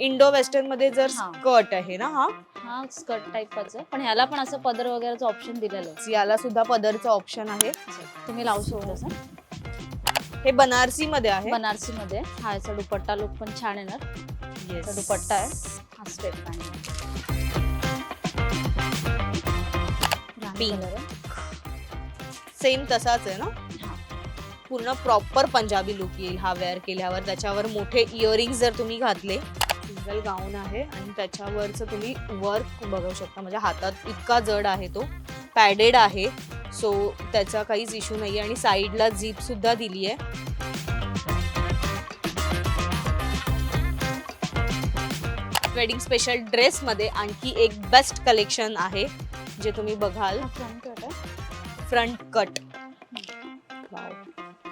Indo western मध्ये जर skirt आहे ना हा स्कर्ट टाइपच आहे, पण ह्याला पण असं पदर वगैरेचं ऑप्शन दिलेलं आहे. याला सुद्धा पदरचा ऑप्शन आहे. तुम्ही लावू शकता सर. हे बनारसी मध्ये आहे. बनारसी मध्ये हा याचा दुपट्टा लुक पण छान येणार. याचा दुपट्टा आहे हा स्ट्रेट पॅन्ट पिंक सेम तसाच आहे ना. पूर्ण प्रॉपर पंजाबी लुक येईल हा वेअर केल्यावर. त्याच्यावर मोठे इयरिंग्स जर तुम्ही घातले, सिंगल गाऊन आहे आणि त्याच्यावरचं तुम्ही वर्क बघू शकता. म्हणजे हातात इतका जड आहे तो, पॅडेड आहे, सो त्याचा काहीच इश्यू नाही. आणि साईडला झीप सुद्धा दिली आहे. वेडिंग स्पेशल ड्रेस मध्ये आणखी एक बेस्ट कलेक्शन आहे जे तुम्ही बघाल. फ्रंट कट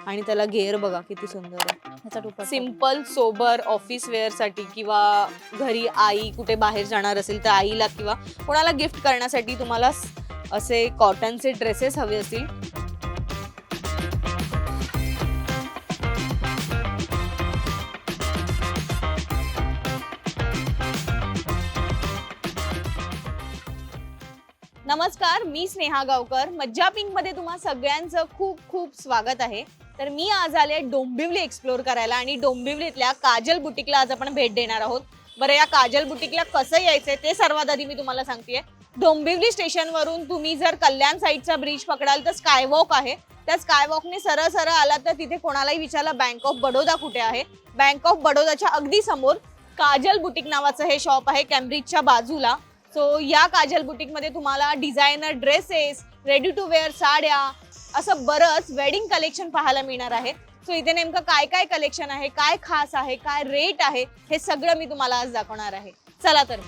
आणि त्याला घेर बघा किती सुंदर आहे. सिंपल सोबर ऑफिस वेअर साठी किंवा घरी आई कुठे बाहेर जाणार असेल तर आईला किंवा कोणाला गिफ्ट करण्यासाठी तुम्हाला असे कॉटनचे ड्रेसेस हवे असतील नमस्कार, मी स्नेहा गावकर. मज्जा पिंक मध्ये तुम्हा सगळ्यांचं खूप खूप स्वागत आहे. तर मी आज आले डोंबिवली एक्सप्लोर करायला आणि डोंबिवलीतल्या काजल बुटीकला आज आपण भेट देणार आहोत. बरं, या काजल बुटीकला कसं यायचंय ते सर्वात आधी मी तुम्हाला सांगतेय. डोंबिवली स्टेशनवरून तुम्ही जर कल्याण साईडचा ब्रिज पकडाल तर स्कायवॉक आहे. त्या स्कायवॉकने सरळ सरळ आलात तर तिथे कोणालाही विचारलं बँक ऑफ बडोदा कुठे आहे, बँक ऑफ बडोदाच्या अगदी समोर काजल बुटीक नावाचं हे शॉप आहे, कॅम्ब्रिजच्या बाजूला. सो या काजल बुटीक मध्ये तुम्हाला designer dresses, ready to wear साड्या, असं बरंच वेडिंग कलेक्शन पाहायला मिळणार आहे. सो इथे नेमकं काय काय कलेक्शन आहे, काय खास आहे, काय रेट आहे, हे सगळं मी तुम्हाला आज दाखवणार आहे. चला तर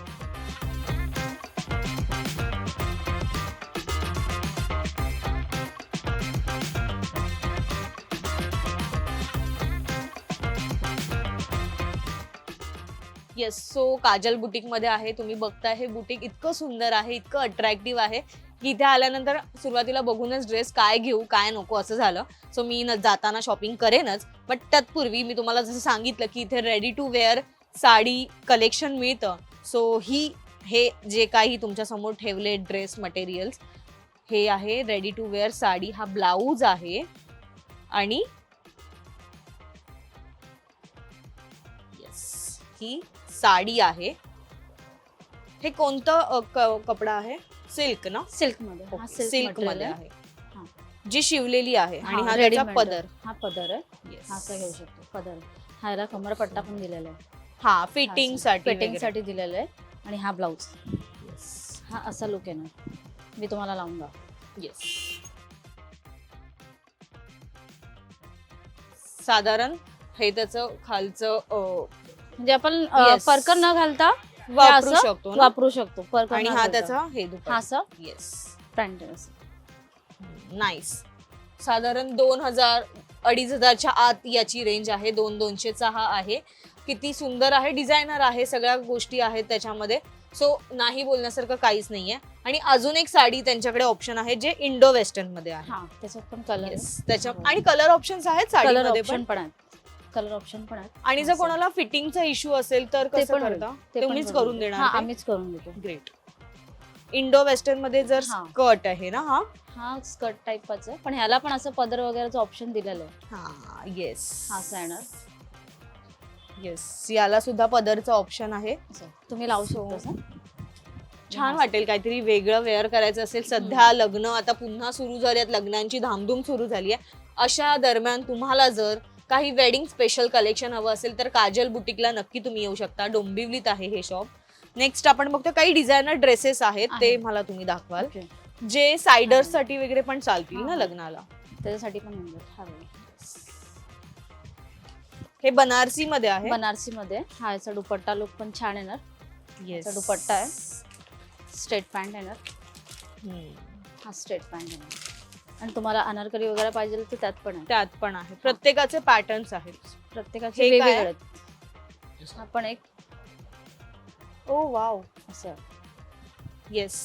येस. सो काजल बुटीक मध्ये आहे. तुम्ही बघताय हे बुटीक इतकं सुंदर आहे, इतकं अट्रॅक्टिव्ह आहे की इथे आल्यानंतर सुरुवातीला बघूनच ड्रेस काय घेऊ काय नको असं झालं. सो मी जाताना शॉपिंग करेनच, बट तत्पूर्वी मी तुम्हाला जसं सांगितलं की इथे ready to wear sari collection मिळतं. सो हे जे काही तुमच्या समोर ठेवले ड्रेस मटेरियल्स हे आहे रेडी टू वेअर साडी. हा ब्लाऊज आहे आणि येस ही साडी आहे. हे कोणतं कपडा आहे? सिल्क ना? सिल्क मध्ये सिल्क मध्ये आहे जी शिवलेली आहे. आणि हा त्याचा पदर, हा पदर आहे. हा असं घेऊ शकतो पदर. ह्याला कमरपट्टा पण दिलेला आहे. हा फिटिंग साठी दिलेला आहे. आणि हा ब्लाऊज हा असा लुक आहे ना. मी तुम्हाला लावून दाखव. येस. साधारण हे त्याचं खालचं म्हणजे आपण परकर न घालता वापरू शकतो परकर. आणि हा त्याचा हे हा असं येस पॅन्ट नाईस. साधारण 2000-2500च्या आत याची रेंज आहे. 200-200चा हा आहे. किती सुंदर आहे, डिझायनर आहे, सगळ्या गोष्टी आहेत त्याच्यामध्ये. सो नाही बोलण्यासारखं काहीच नाहीये. आणि अजून एक साडी त्यांच्याकडे ऑप्शन आहे जे इंडो वेस्टर्न मध्ये आहे. त्याच्यात पण कलर त्याच्या आणि कलर ऑप्शन्स आहेत साडीमध्ये पण. कलर ऑप्शन पण आहेत. आणि जर कोणाला फिटिंगचा इश्यू असेल तर कसं करता? तुम्हीच करून देणार? आम्हीच करून देतो. ग्रेट. इंडो वेस्टर्न मध्ये जर स्कर्ट आहे ना हा स्कर्ट टाइपच आहे, पण ह्याला पण असं पदर वगैरेचं ऑप्शन दिलेलं आहे. हा येस हा असं येणार. येस, याला सुद्धा पदरचा ऑप्शन आहे. तुम्ही लावू शकता. छान वाटेल काहीतरी वेगळं वेअर करायचं असेल. सध्या लग्न आता पुन्हा सुरू झाल्यात, लग्नांची धामधूम सुरू झाली आहे. अशा दरम्यान तुम्हाला जर काही वेडिंग स्पेशल कलेक्शन हवं असेल तर काजल बुटीकला नक्की तुम्ही येऊ शकता. डोंबिवलीत आहे हे शॉप. नेक्स्ट आपण बघतो काही डिझायनर ड्रेसेस आहेत ते मला तुम्ही दाखवाल जे सायडर्स साठी वगैरे पण चालतील ना लग्नाला. त्याच्यासाठी पण हे बनारसी मध्ये आहे. बनारसी मध्ये हा याचा दुपट्टा लुक पण छान येणार. याचा दुपट्टा आहे स्ट्रेट पॅन्ट येणार. हा स्ट्रेट पॅन्ट येणार. आणि तुम्हाला अनारकली वगैरे पाहिजे तर त्यात पण आहे. प्रत्येकाचे पॅटर्न्स आहेत, प्रत्येकाचे वेगवेगळे आहेत. हा पण एक ओ वाव असं येस.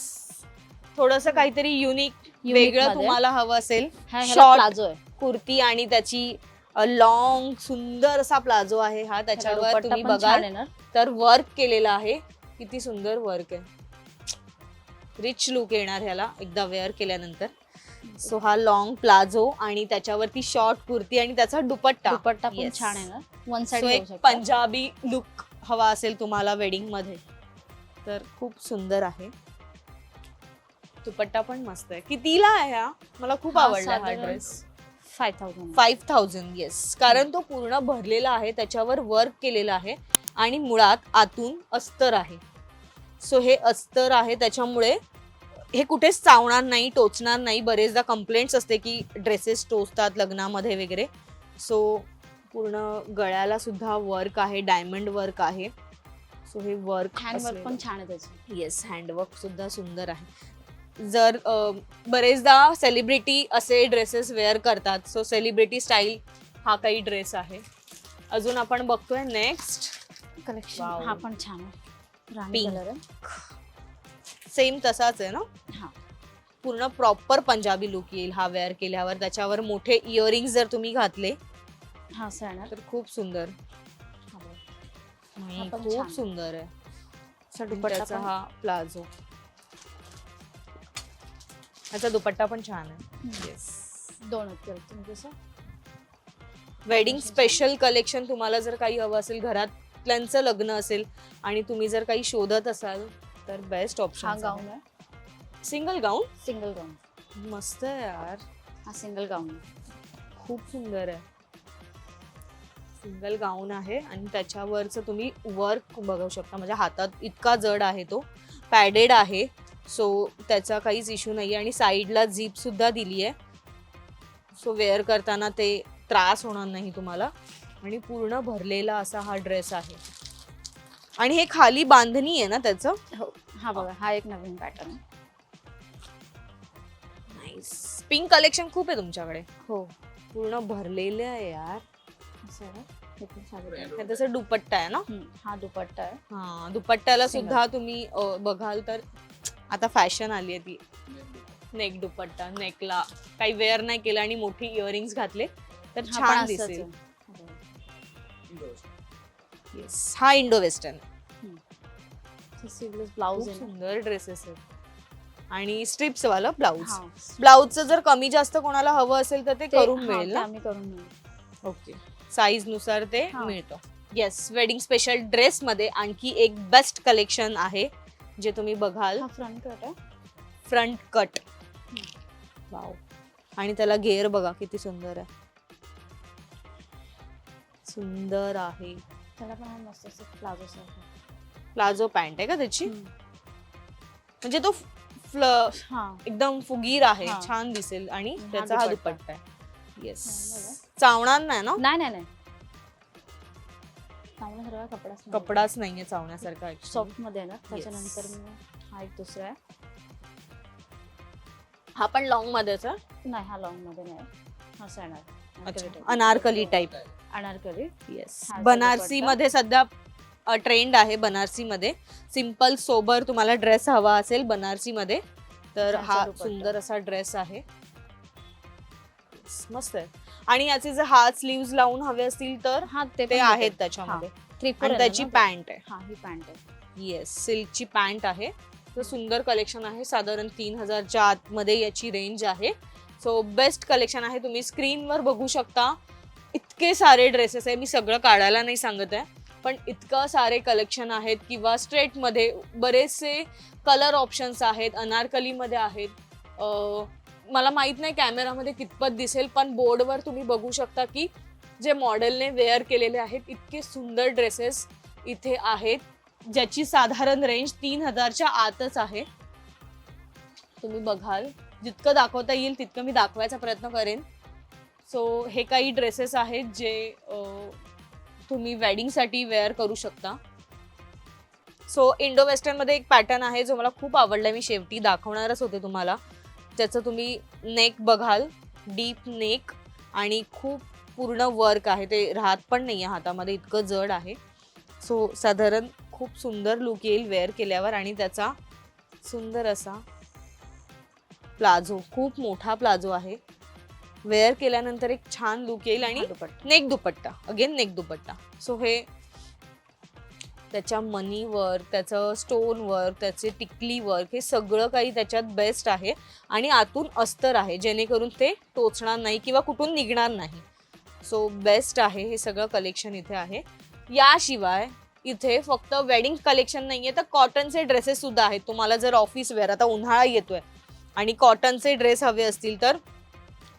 थोडंसं काहीतरी युनिक वेगळं तुम्हाला हवं असेल. शॉर्ट प्लाझो आहे कुर्ती आणि त्याची लॉंग सुंदर असा प्लाझो आहे हा. त्याच्यावर तुम्ही बघाल त्याच्यानंतर वर्क केलेलं आहे. किती सुंदर वर्क आहे. रिच लुक येणार ह्याला एकदा वेअर केल्यानंतर. सो हा लॉंग प्लाझो आणि त्याच्यावरती शॉर्ट कुर्ती आणि त्याचा दुपट्टा. दुपट्टा पण Yes. छान आहे ना, वन सो साइड एक घेऊ शकता. पंजाबी लुक हवा असेल तुम्हाला वेडिंग मध्ये तर खूप सुंदर आहे. दुपट्टा पण मस्त आहे. कितीला आहे हा? मला खूप हा आवडला हा साधारण ड्रेस. 5000. 5000. येस, कारण तो पूर्ण भरलेला आहे, त्याच्यावर वर्क केलेलं आहे आणि मुळात आतून अस्तर आहे. सो हे अस्तर आहे त्याच्यामुळे हे कुठेच चावणार नाही, टोचणार नाही. बरेचदा कंप्लेंट्स असते की ड्रेसेस टोचतात लग्नामध्ये वगैरे. सो पूर्ण गळ्याला सुद्धा वर्क आहे, डायमंड वर्क आहे. सो हे वर्क हँडवर्क पण छान आहे त्याचं. येस, हँडवर्क सुद्धा सुंदर आहे. जर बरेचदा सेलिब्रिटी असे ड्रेसेस वेअर करतात. सो सेलिब्रिटी स्टाईल हा काही ड्रेस आहे. अजून आपण बघतोय नेक्स्ट कलेक्शन. Wow. हा पण छान आहे. राणी Pink. कलर आहे. सेम तसाच आहे ना. हा पूर्ण प्रॉपर पंजाबी लुक येईल हा वेअर केल्यावर. त्याच्यावर मोठे इयरिंग्स जर तुम्ही घातले हा असं आहे ना. तर खूप सुंदर. हा बघा. नाही, हा पण खूप छान. सुंदर आहे. असा आणि दुपट्टा त्याचा पण हा प्लाझो, त्याचा दुपट्टा पण छान आहे. येस, दोन आहेत तुम्ही कसं. वेडिंग स्पेशल कलेक्शन तुम्हाला जर काही हवं असेल, घरातल्यांचं लग्न असेल आणि तुम्ही जर काही शोधत असाल तर बेस्ट हा ऑप्शन. गाऊन आहे, सिंगल गाऊन. सिंगल गाऊन. मस्त आहे यार, हा सिंगल गाऊन. खूप सुंदर आहे. सिंगल गाऊन आहे आणि त्याच्यावरचं तुम्ही वर्क बघू शकता. म्हणजे हातात इतका जड आहे, तो पॅडेड आहे. सो त्याचा काहीच इश्यू नाही आहे आणि साईडला झीप सुद्धा दिली आहे. सो वेअर करताना ते त्रास होणार नाही तुम्हाला. आणि पूर्ण भरलेला असा हा ड्रेस आहे आणि हे खाली बांधणी आहे ना त्याचं. हो, हा बघा, हा एक नवीन पॅटर्न आहे. नाईस. पिंक कलेक्शन खूप आहे तुमच्याकडे. हो, पूर्ण भरलेलं आहे यार. असं आहे. हे पण छान आहे. हे त्याचा दुपट्टा आहे ना. हा दुपट्टा आहे. हा, दुपट्ट्याला Single. सुद्धा तुम्ही बघाल तर आता फॅशन आली आहे ती नेक दुपट्टा. नेकला काही वेअर नाही केलं आणि मोठी इयरिंग्स घातले तर हा पण छान असंच दिसेल. आहे. येस, हा इंडो वेस्टर्न. स्लीवलेस ब्लाउज खूप आहे ना. सुंदर ड्रेसेस आहेत आणि स्ट्रिप्स वाला ब्लाउज. हा. ब्लाउजचं जर कमी जास्त कोणाला हवं असेल तर ते करून हा, मिळेल ते ना. आम्ही करून मिळेल. ओके, साईज नुसार ते हा. मिळतं. येस, वेडिंग स्पेशल ड्रेस मध्ये आणखी एक बेस्ट कलेक्शन आहे जे तुम्ही बघाल. हा फ्रंट कट आहे. Front cut. वाव. आणि त्याला घेर बघा किती सुंदर आहे. सुंदर आहे. त्याला पण हा मस्त असं प्लाझो सारखं. प्लाझो पॅन्ट आहे का त्याची. म्हणजे तो हा एकदम फुगीर आहे. हा. छान दिसेल आणि हा त्याचा हा दुपट्टा. दुपट्टा आहे. येस, बघा. चावणार नाही ना. नाही नाही नाही, चांगला कपडाच नाही. कपडाच नाहीये चावण्यासारखा actually. सॉफ्ट मध्ये आहे ना. त्याच्यानंतर मग हा एक दुसरा आहे. हा पण लॉंग मध्येच आहे. नाही, हा लॉंग मध्ये नाही. हा असं येणार. अच्छा, अनारकली टाइप. अनारकली. येस, हा, बनारसी मध्ये सध्या ट्रेंड आहे. बनारसी मध्ये सिंपल सोबर तुम्हाला ड्रेस हवा असेल बनारसी मध्ये तर ह्याचा हा दुपट्टा. सुंदर असा ड्रेस आहे. मस्त आहे. आणि याचे जर हात स्लीव्स लावून हवे असतील तर हा ते ते पण आहेत भेटेल. त्याच्यामध्ये. त्रिफोर आणि आहे त्याची ना. पॅन्ट आहे. हा, ही पॅन्ट आहे. येस, सिल्कची पॅन्ट आहे. तर सुंदर कलेक्शन आहे. साधारण 3000च्या आतमध्ये याची रेंज आहे. सो बेस्ट कलेक्शन आहे. तुम्ही स्क्रीनवर बघू शकता. इतके सारे ड्रेसेस आहे. मी सगळं काढायला नाही सांगत आहे, पण इतकं सारे कलेक्शन आहेत. किंवा स्ट्रेटमध्ये बरेचसे कलर ऑप्शन्स आहेत. अनारकलीमध्ये आहेत. मला माहित नाही कॅमेरामध्ये कितपत दिसेल, पण बोर्डवर तुम्ही बघू शकता की जे मॉडेलने वेअर केलेले आहेत. इतके सुंदर ड्रेसेस इथे आहेत ज्याची साधारण रेंज 3000च्या आतच आहे. तुम्ही बघाल, जितकं दाखवता येईल तितकं मी दाखवायचा प्रयत्न करेन. सो हे काही ड्रेसेस आहेत जे तुम्ही वेडिंगसाठी वेअर करू शकता. सो इंडो वेस्टर्न मध्ये एक पॅटर्न आहे जो मला खूप आवडला. मी शेवटी दाखवणारच होते तुम्हाला. त्याचं तुम्ही नेक बघाल, डीप नेक आणि खूप पूर्ण वर्क आहे. ते राहत पण नाही आहे हातामध्ये, इतकं जड आहे. सो साधारण खूप सुंदर लुक येईल वेअर केल्यावर. आणि त्याचा सुंदर असा प्लाझो, खूप मोठा प्लाझो आहे. वेअर केल्यानंतर एक छान लुक येईल. आणि हा दुपट्टा. नेक दुपट्टा, अगेन नेक दुपट्टा. सो हे त्याच्या मनी वर्क, त्याचं स्टोन वर्क, त्याचे टिकली वर्क, हे सगळं काही त्याच्यात बेस्ट आहे. आणि आतून अस्तर आहे, जेणेकरून ते टोचणार नाही किंवा कुठून निघणार नाही. सो बेस्ट आहे हे सगळं कलेक्शन इथे आहे. याशिवाय इथे फक्त वेडिंग कलेक्शन नाहीये, तर कॉटनचे ड्रेसेस सुद्धा आहेत. तुम्हाला जर ऑफिस वेअर, आता उन्हाळा येतोय आणि कॉटनचे ड्रेस हवे असतील तर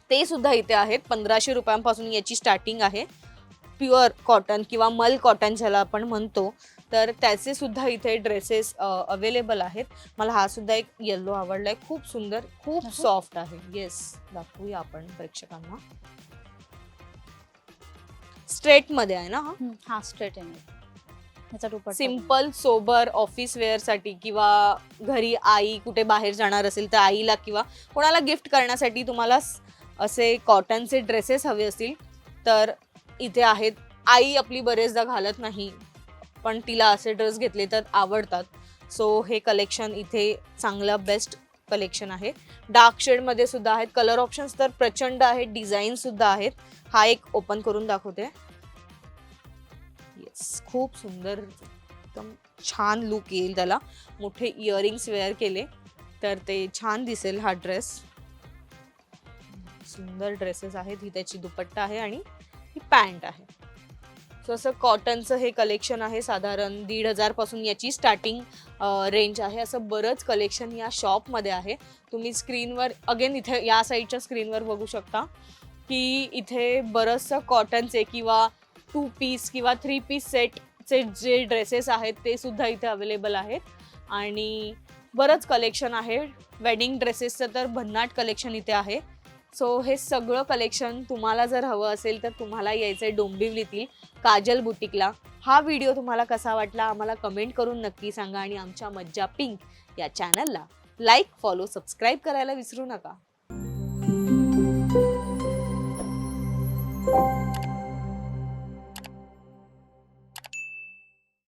ते सुद्धा इथे आहेत. 1500 रुपयांपासून याची स्टार्टिंग आहे. प्युअर कॉटन किंवा मल कॉटन ज्याला आपण म्हणतो, तर त्याचे सुद्धा इथे ड्रेसेस अवेलेबल आहेत. मला हा सुद्धा एक येल्लो आवडलाय, खूप सुंदर, खूप सॉफ्ट आहे. येस, दाखवूया आपण प्रेक्षकांना. स्ट्रेट मध्ये आहे ना हा? हा स्ट्रेट आहे ह्याचा दुपट्टा. सिंपल सोबर ऑफिस वेअर साठी किंवा घरी आई कुठे बाहेर जाणार असेल तर आईला किंवा कोणाला गिफ्ट करण्यासाठी तुम्हाला असे कॉटनचे ड्रेसेस हवे असतील तर इथे आहेत. आई आपली बरेचदा घालत नाही, पण तिला असे ड्रेस घेतले तर आवडतात. सो हे कलेक्शन इथे चांगलं बेस्ट कलेक्शन आहे. डार्क शेडमध्ये सुद्धा आहेत. कलर ऑप्शन्स तर प्रचंड आहेत, डिझाईन सुद्धा आहेत. हा एक ओपन करून दाखवते. येस, खूप सुंदर, एकदम छान लुक येईल त्याला. मोठे इयरिंग्स वेअर केले तर ते छान दिसेल हा ड्रेस. सुंदर ड्रेसेस आहेत. ही त्याची दुपट्टा आहे आणि ही पॅन्ट आहे. सो असं कॉटनचं हे कलेक्शन आहे. साधारण 1500 पासून याची स्टार्टिंग रेंज आहे. असं बरंच कलेक्शन या शॉपमध्ये आहे. तुम्ही स्क्रीनवर अगेन इथे या साईडच्या स्क्रीनवर बघू शकता की इथे बरंचसं कॉटनचे किंवा 2 पीस किंवा 3 पीस सेटचे जे ड्रेसेस आहेत ते सुद्धा इथे अवेलेबल आहेत. आणि बरंच कलेक्शन आहे. वेडिंग ड्रेसेसचं तर भन्नाट कलेक्शन इथे आहे. सो हे सगळं कलेक्शन तुम्हाला जर हवं असेल तर तुम्हाला यायचं आहे डोंबिवलीतील काजल बुटीकला. हा व्हिडिओ तुम्हाला कसा वाटला आम्हाला कमेंट करून नक्की सांगा. आणि आमच्या मज्जा पिंक या चॅनलला लाईक, फॉलो, सबस्क्राईब करायला विसरू नका.